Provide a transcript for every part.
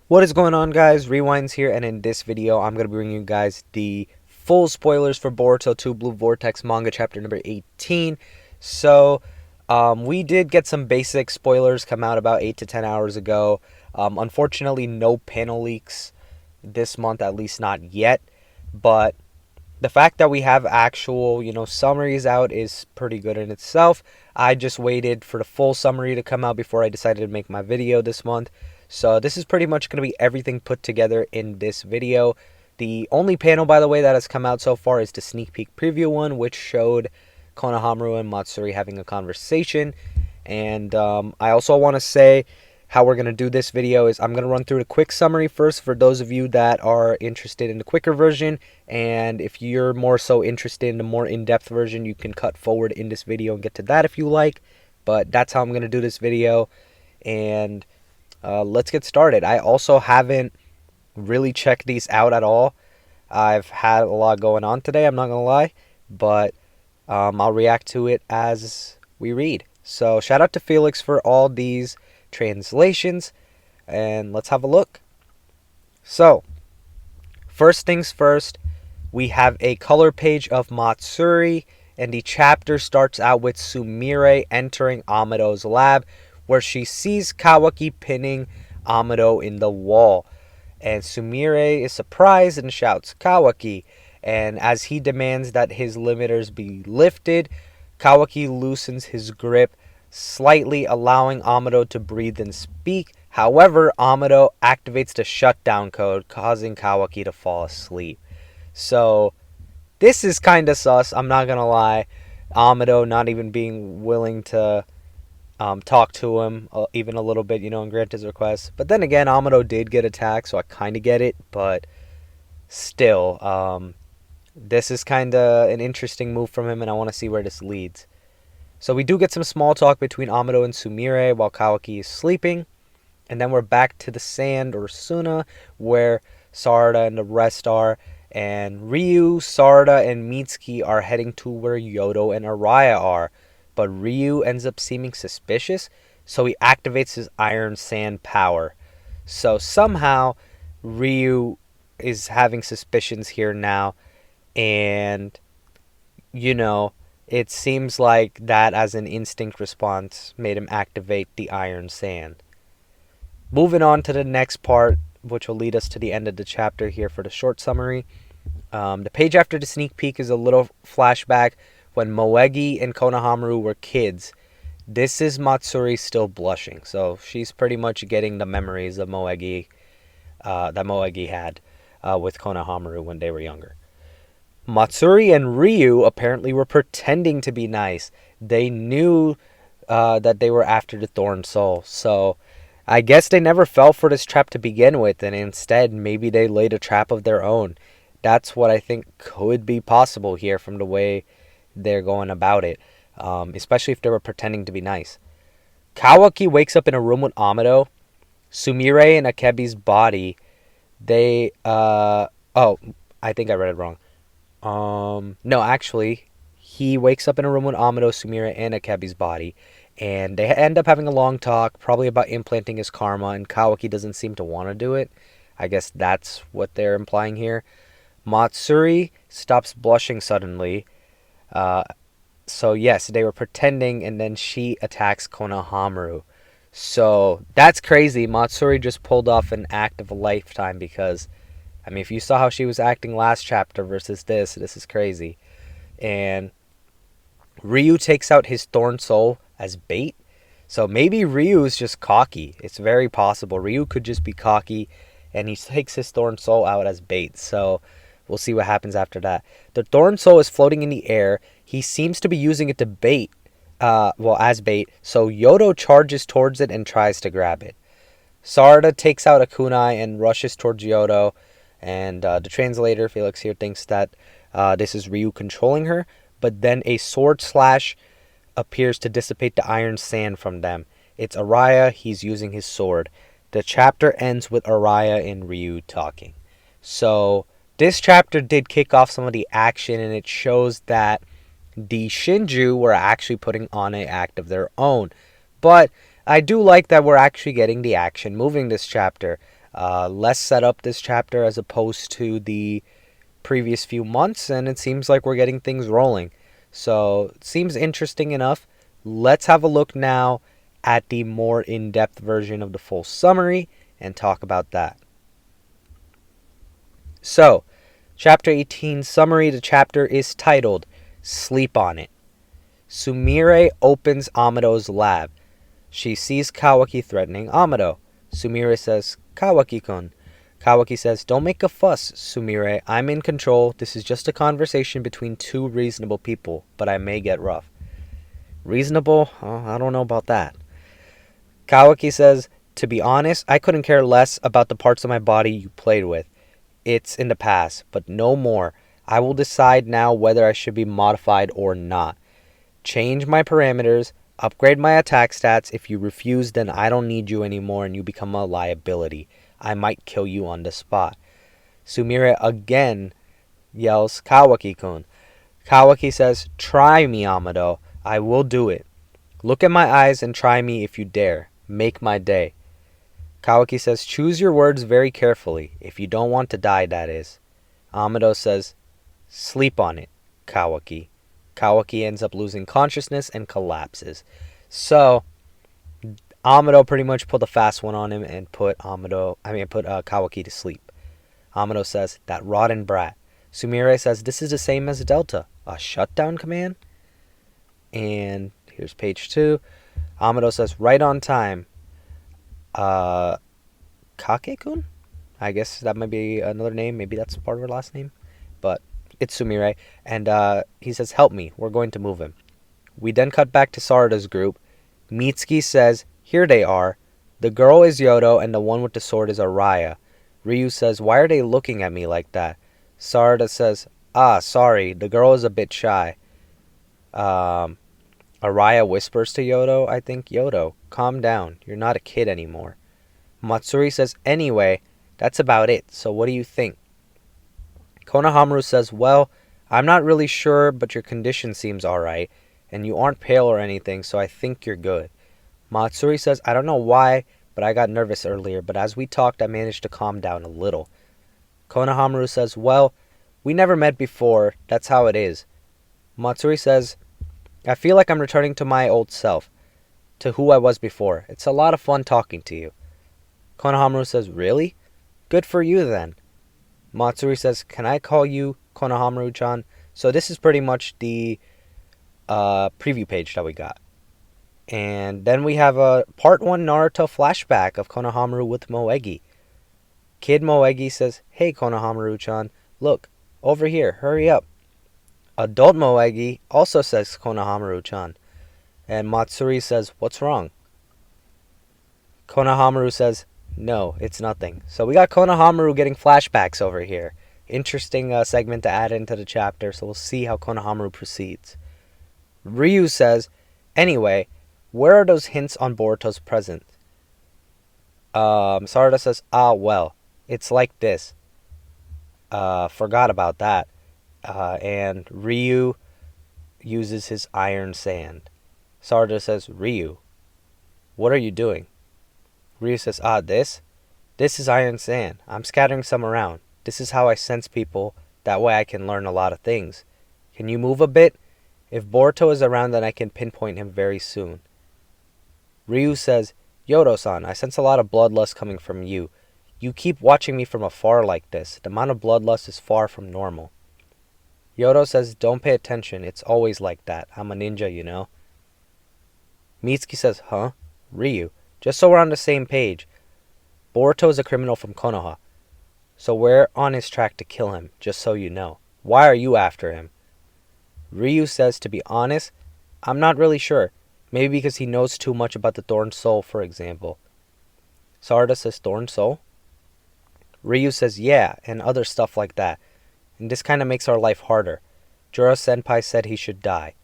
What is going on, guys? Rewinds here, and in this video I'm going to be bringing you guys the full spoilers for Boruto 2 Blue Vortex Manga chapter number 18. We did get some basic spoilers come out about 8 to 10 hours ago. Unfortunately, no panel leaks this month, at least not yet, but the fact that we have actual, summaries out is pretty good in itself. I just waited for the full summary to come out before I decided to make my video this month. So this is pretty much going to be everything put together in this video. The only panel, by the way, that has come out so far is the sneak peek preview one, which showed Konohamaru and Matsuri having a conversation. And I also want to say how we're going to do this video is I'm going to run through a quick summary first for those of you that are interested in the quicker version, and if you're more so interested in the more in-depth version, you can cut forward in this video and get to that if you like. But that's how I'm going to do this video, and let's get started. I also haven't really checked these out at all. I've had a lot going on today, I'm not going to lie, but I'll react to it as we read. So shout out to Felix for all these translations, and let's have a look. So first things first, we have a color page of Matsuri, and the chapter starts out with Sumire entering Amado's lab, where she sees Kawaki pinning Amado in the wall. And Sumire is surprised and shouts, "Kawaki!" And as he demands that his limiters be lifted, Kawaki loosens his grip slightly, allowing Amado to breathe and speak. However, Amado activates the shutdown code, causing Kawaki to fall asleep. So this is kind of sus, I'm not gonna lie. Amado not even being willing to talk to him even a little bit, and grant his request. But then again, Amado did get attacked, so I kind of get it. But still, this is kind of an interesting move from him, and I want to see where this leads. So we do get some small talk between Amado and Sumire while Kawaki is sleeping. And then we're back to the sand, or Suna, where Sarada and the rest are. And Ryu, Sarada, and Mitsuki are heading to where Yodo and Araya are. But Ryu ends up seeming suspicious, so he activates his iron sand power. So somehow Ryu is having suspicions here now, and it seems like that as an instinct response made him activate the iron sand. Moving on to the next part, which will lead us to the end of the chapter here for the short summary. The page after the sneak peek is a little flashback when Moegi and Konohamaru were kids. This is Matsuri still blushing, so she's pretty much getting the memories of Moegi that Moegi had with Konohamaru when they were younger. Matsuri and Ryu apparently were pretending to be nice. They knew that they were after the Thorn Soul, so I guess they never fell for this trap to begin with, and instead maybe they laid a trap of their own. That's what I think could be possible here from the way they're going about it, especially if they were pretending to be nice. Kawaki wakes up in a room with Amado, Sumire, and Akebi's body. I think I read it wrong. No, actually, he wakes up in a room with Amado, Sumire, and Akebi's body, and they end up having a long talk, probably about implanting his karma, and Kawaki doesn't seem to want to do it. I guess that's what they're implying here. Matsuri stops blushing suddenly. So yes, they were pretending, and then she attacks Konohamaru. So that's crazy. Matsuri just pulled off an act of a lifetime, because if you saw how she was acting last chapter versus this is crazy. And Ryu takes out his Thorn Soul as bait. So maybe Ryu is just cocky. It's very possible. Ryu could just be cocky, and he takes his Thorn Soul out as bait. So we'll see what happens after that. The Thorn Soul is floating in the air. He seems to be using it to bait. As bait. So Yodo charges towards it and tries to grab it. Sarada takes out a kunai and rushes towards Yodo. And the translator, Felix here, thinks that this is Ryu controlling her. But then a sword slash appears to dissipate the iron sand from them. It's Araya. He's using his sword. The chapter ends with Araya and Ryu talking. So this chapter did kick off some of the action, and it shows that the Shinju were actually putting on an act of their own. But I do like that we're actually getting the action moving this chapter. Less setup this chapter as opposed to the previous few months, and it seems like we're getting things rolling. So it seems interesting enough. Let's have a look now at the more in-depth version of the full summary and talk about that. So, Chapter 18 summary. The chapter is titled Sleep on It. Sumire opens Amado's lab. She sees Kawaki threatening Amado. Sumire says, Kawaki-kun. Kawaki says, don't make a fuss, Sumire. I'm in control. This is just a conversation between two reasonable people, but I may get rough. Reasonable? I don't know about that. Kawaki says, to be honest, I couldn't care less about the parts of my body you played with. It's in the past, but no more. I will decide now whether I should be modified or not. Change my parameters, upgrade my attack stats. If you refuse, then I don't need you anymore and you become a liability. I might kill you on the spot. Sumire again yells, Kawaki-kun. Kawaki says, try me, Amado. I will do it. Look at my eyes and try me if you dare. Make my day. Kawaki says, choose your words very carefully. If you don't want to die, that is. Amado says, sleep on it, Kawaki. Kawaki ends up losing consciousness and collapses. So, Amado pretty much pulled a fast one on him and put Kawaki to sleep. Amado says, that rotten brat. Sumire says, this is the same as Delta. A shutdown command? And here's page 2. Amado says, right on time. Kake-kun? I guess that might be another name. Maybe that's part of her last name. But it's Sumire. And he says, help me. We're going to move him. We then cut back to Sarada's group. Mitsuki says, here they are. The girl is Yodo and the one with the sword is RYU. Ryu says, why are they looking at me like that? Sarada says, sorry. The girl is a bit shy. RYU whispers to Yodo, I think, Yodo, calm down. You're not a kid anymore. Matsuri says, anyway, that's about it. So what do you think? Konohamaru says, well, I'm not really sure, but your condition seems alright. And you aren't pale or anything, so I think you're good. Matsuri says, I don't know why, but I got nervous earlier. But as we talked, I managed to calm down a little. Konohamaru says, well, we never met before. That's how it is. Matsuri says, I feel like I'm returning to my old self, to who I was before. It's a lot of fun talking to you. Konohamaru says, really? Good for you then. Matsuri says, can I call you Konohamaru-chan? So this is pretty much the preview page that we got. And then we have a part 1 Naruto flashback of Konohamaru with Moegi. Kid Moegi says, hey Konohamaru-chan, look, over here, hurry up. Adult Moegi also says Konohamaru-chan. And Matsuri says, what's wrong? Konohamaru says, no, it's nothing. So we got Konohamaru getting flashbacks over here. Interesting segment to add into the chapter, so we'll see how Konohamaru proceeds. Ryu says, anyway, where are those hints on Boruto's presence? Sarada says, well, it's like this. Forgot about that. And Ryu uses his iron sand. Sarada says, Ryu, what are you doing? Ryu says, this? This is iron sand. I'm scattering some around. This is how I sense people. That way I can learn a lot of things. Can you move a bit? If Boruto is around, then I can pinpoint him very soon. Ryu says, Yodo-san, I sense a lot of bloodlust coming from you. You keep watching me from afar like this. The amount of bloodlust is far from normal. Yodo says, don't pay attention. It's always like that. I'm a ninja, you know. Mitsuki says, huh? Ryu, just so we're on the same page. Boruto is a criminal from Konoha. So we're on his track to kill him, just so you know. Why are you after him? Ryu says, to be honest, I'm not really sure. Maybe because he knows too much about the Thorn Soul, for example. Sarada says, Thorn Soul? Ryu says, yeah, and other stuff like that. And this kind of makes our life harder. Juro-senpai said he should die.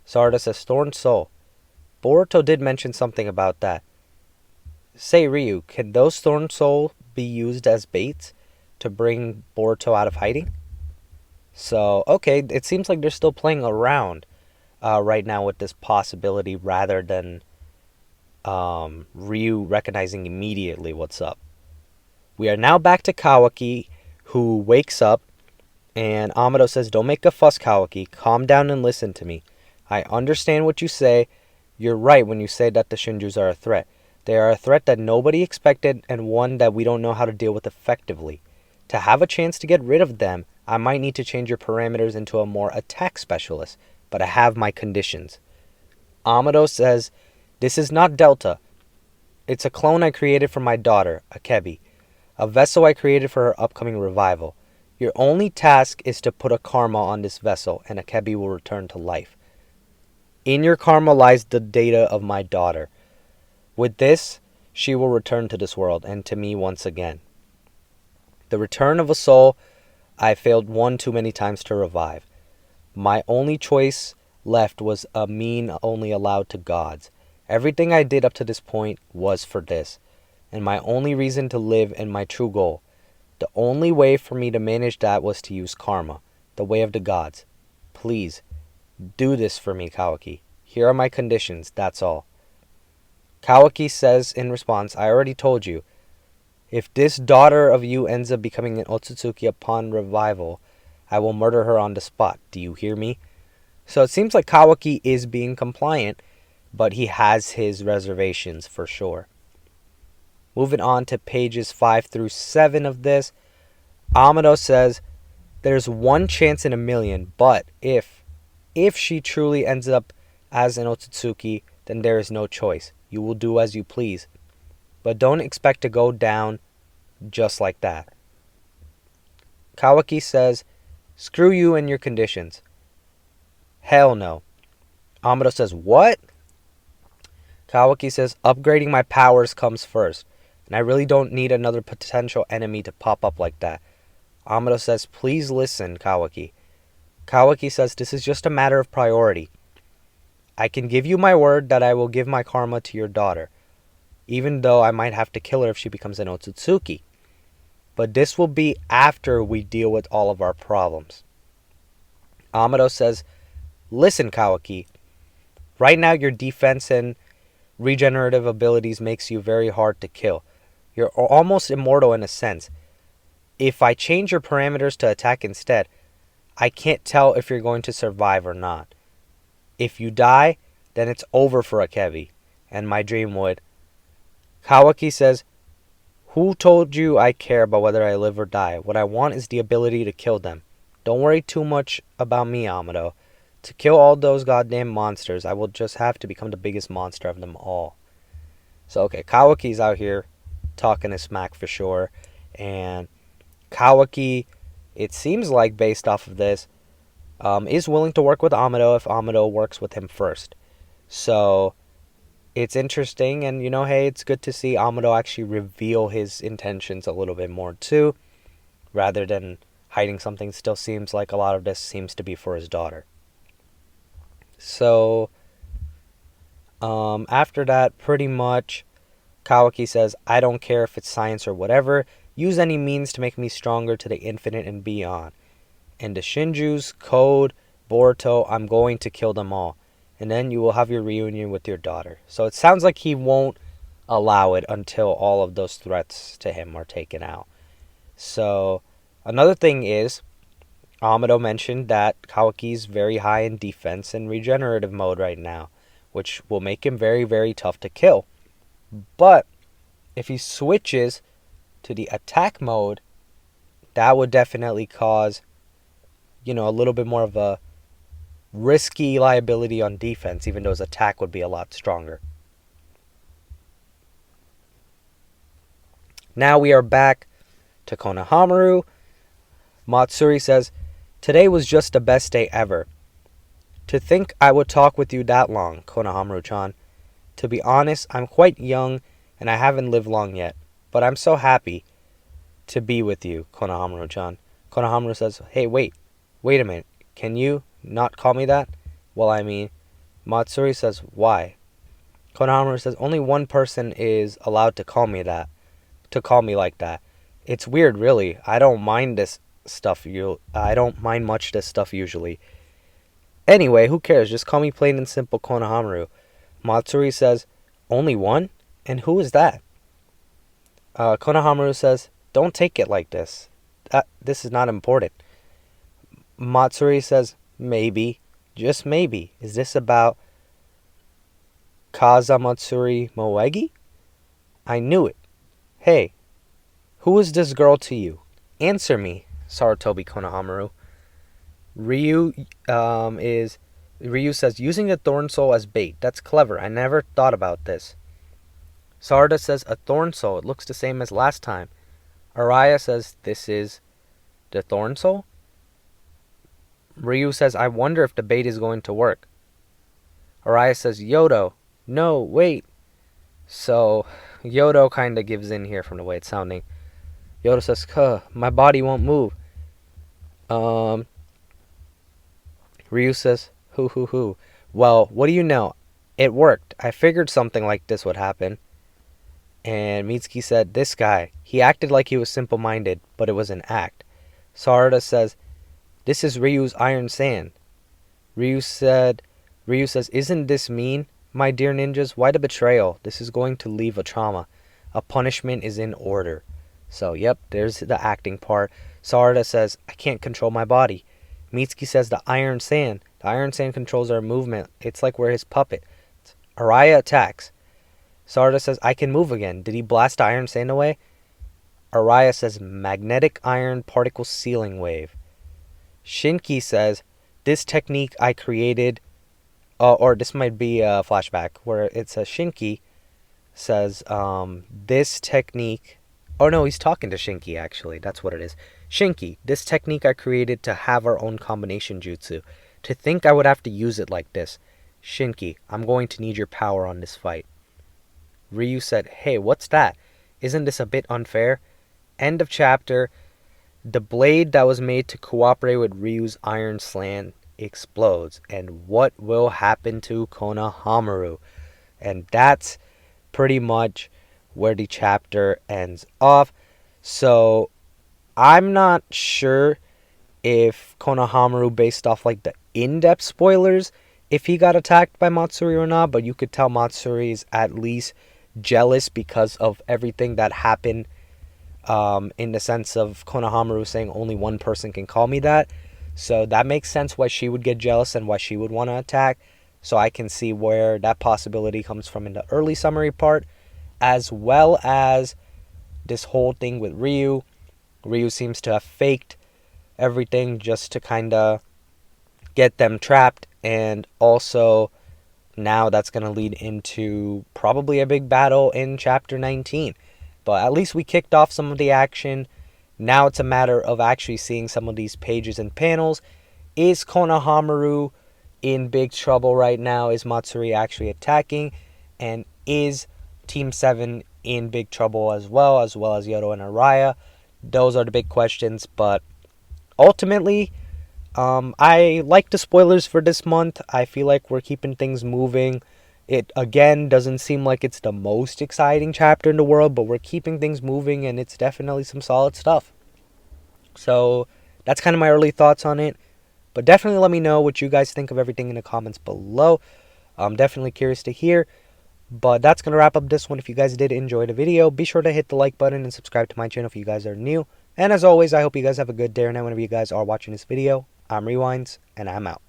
Sarada says, Thorn Soul. Boruto did mention something about that. Say, Ryu, can those Thorn Soul be used as baits to bring Boruto out of hiding? So, okay, it seems like they're still playing around right now with this possibility rather than Ryu recognizing immediately what's up. We are now back to Kawaki, who wakes up, and Amado says, "Don't make a fuss, Kawaki. Calm down and listen to me. I understand what you say. You're right when you say that the Shinjus are a threat. They are a threat that nobody expected and one that we don't know how to deal with effectively. To have a chance to get rid of them, I might need to change your parameters into a more attack specialist, but I have my conditions." Amado says, "This is not Delta. It's a clone I created for my daughter, Akebi. A vessel I created for her upcoming revival. Your only task is to put a karma on this vessel, and Akebi will return to life. In your karma lies the data of my daughter. With this, she will return to this world, and to me once again. The return of a soul I failed one too many times to revive. My only choice left was a mean only allowed to gods. Everything I did up to this point was for this, and my only reason to live and my true goal. The only way for me to manage that was to use karma, the way of the gods. Please, do this for me, Kawaki. Here are my conditions, that's all." Kawaki says in response, "I already told you. If this daughter of you ends up becoming an Otsutsuki upon revival, I will murder her on the spot. Do you hear me?" So it seems like Kawaki is being compliant, but he has his reservations for sure. Moving on to pages 5 through 7 of this, Amado says, "There's one chance in a million, but if she truly ends up as an Otsutsuki, then there is no choice. You will do as you please. But don't expect to go down just like that." Kawaki says, "Screw you and your conditions." "Hell no." Amado says, "What?" Kawaki says, "Upgrading my powers comes first, and I really don't need another potential enemy to pop up like that." Amado says, "Please listen, Kawaki." Kawaki says, "This is just a matter of priority. I can give you my word that I will give my karma to your daughter, even though I might have to kill her if she becomes an Otsutsuki. But this will be after we deal with all of our problems." Amado says, "Listen, Kawaki. Right now your defense and regenerative abilities makes you very hard to kill. You're almost immortal in a sense. If I change your parameters to attack instead, I can't tell if you're going to survive or not. If you die, then it's over for Akebi, and my dream would." Kawaki says, "Who told you I care about whether I live or die? What I want is the ability to kill them. Don't worry too much about me, Amado. To kill all those goddamn monsters, I will just have to become the biggest monster of them all." So, okay, Kawaki's out here talking his smack for sure. And Kawaki, it seems like based off of this, is willing to work with Amado if Amado works with him first. So it's interesting, and hey, it's good to see Amado actually reveal his intentions a little bit more too, rather than hiding something. Still seems like a lot of this seems to be for his daughter. So after that, pretty much Kawaki says, "I don't care if it's science or whatever. Use any means to make me stronger to the infinite and beyond. And the Shinjus, Code, Boruto, I'm going to kill them all. And then you will have your reunion with your daughter." So it sounds like he won't allow it until all of those threats to him are taken out. So another thing is, Amado mentioned that Kawaki's very high in defense and regenerative mode right now, which will make him very, very tough to kill. But if he switches to the attack mode, that would definitely cause a little bit more of a risky liability on defense, even though his attack would be a lot stronger. Now we are back to Konohamaru. Matsuri says, "Today was just the best day ever. To think I would talk with you that long, Konohamaru-chan. To be honest, I'm quite young and I haven't lived long yet, but I'm so happy to be with you, Konohamaru-chan." Konohamaru says, "Hey, wait a minute. Can you not call me that?" "Well, I mean," Matsuri says, "Why?" Konohamaru says, "Only one person is allowed to call me like that. It's weird, really. I don't mind much this stuff usually. Anyway, who cares? Just call me plain and simple Konohamaru." Matsuri says, "Only one? And who is that?" Konohamaru says, Don't take it like this. This is not important. Matsuri says, maybe, just maybe. Is this about Kazamatsuri Moegi? I knew it. Hey, who is this girl to you? Answer me, Sarutobi Konohamaru. Ryu says, using the thorn soul as bait. That's clever. I never thought about this. Sarada says, a thorn soul. It looks the same as last time. Araya says, this is the thorn soul? Ryu says, I wonder if the bait is going to work. Araya says, Yodo. No, wait. So, Yodo kind of gives in here from the way it's sounding. Yodo says, my body won't move. Ryu says, hoo. Well, what do you know? It worked. I figured something like this would happen. And Mitsuki said, this guy, he acted like he was simple-minded, but it was an act. Sarada says, this is Ryu's iron sand. Ryu says, isn't this mean, my dear ninjas? Why the betrayal? This is going to leave a trauma. A punishment is in order. So, yep, there's the acting part. Sarada says, I can't control my body. Mitsuki says, the iron sand. The iron sand controls our movement. It's like we're his puppet. Araya attacks. Sarada says, I can move again. Did he blast the iron sand away? Araya says, magnetic iron particle sealing wave. Shinki says, this technique I created, or this might be a flashback, where it says Shinki says, this technique, oh no, he's talking to Shinki actually, that's what it is. Shinki, this technique I created to have our own combination jutsu. To think I would have to use it like this. Shinki, I'm going to need your power on this fight. Ryu said, hey, what's that? Isn't this a bit unfair? End of chapter. The blade that was made to cooperate with Ryu's iron slam explodes. And what will happen to Konohamaru? And that's pretty much where the chapter ends off. So, I'm not sure if Konohamaru, based off like the in-depth spoilers, if he got attacked by Matsuri or not, but you could tell Matsuri is at least jealous because of everything that happened, in the sense of Konohamaru saying only one person can call me that. So that makes sense why she would get jealous and why she would want to attack. So I can see where that possibility comes from in the early summary part, as well as this whole thing with Ryu. Ryu seems to have faked everything just to kind of get them trapped, and also now that's going to lead into probably a big battle in chapter 19. But at least we kicked off some of the action. Now it's a matter of actually seeing some of these pages and panels. Is Konohamaru in big trouble right now? Is Matsuri actually attacking? And is Team 7 in big trouble as well as Yodo and Araya? Those are the big questions, but ultimately, I like the spoilers for this month. I feel like we're keeping things moving. It, again, doesn't seem like it's the most exciting chapter in the world, but we're keeping things moving, and it's definitely some solid stuff. So, that's kind of my early thoughts on it. But definitely let me know what you guys think of everything in the comments below. I'm definitely curious to hear. But that's going to wrap up this one. If you guys did enjoy the video, be sure to hit the like button and subscribe to my channel if you guys are new. And as always, I hope you guys have a good day or night whenever you guys are watching this video. I'm Rewinds, and I'm out.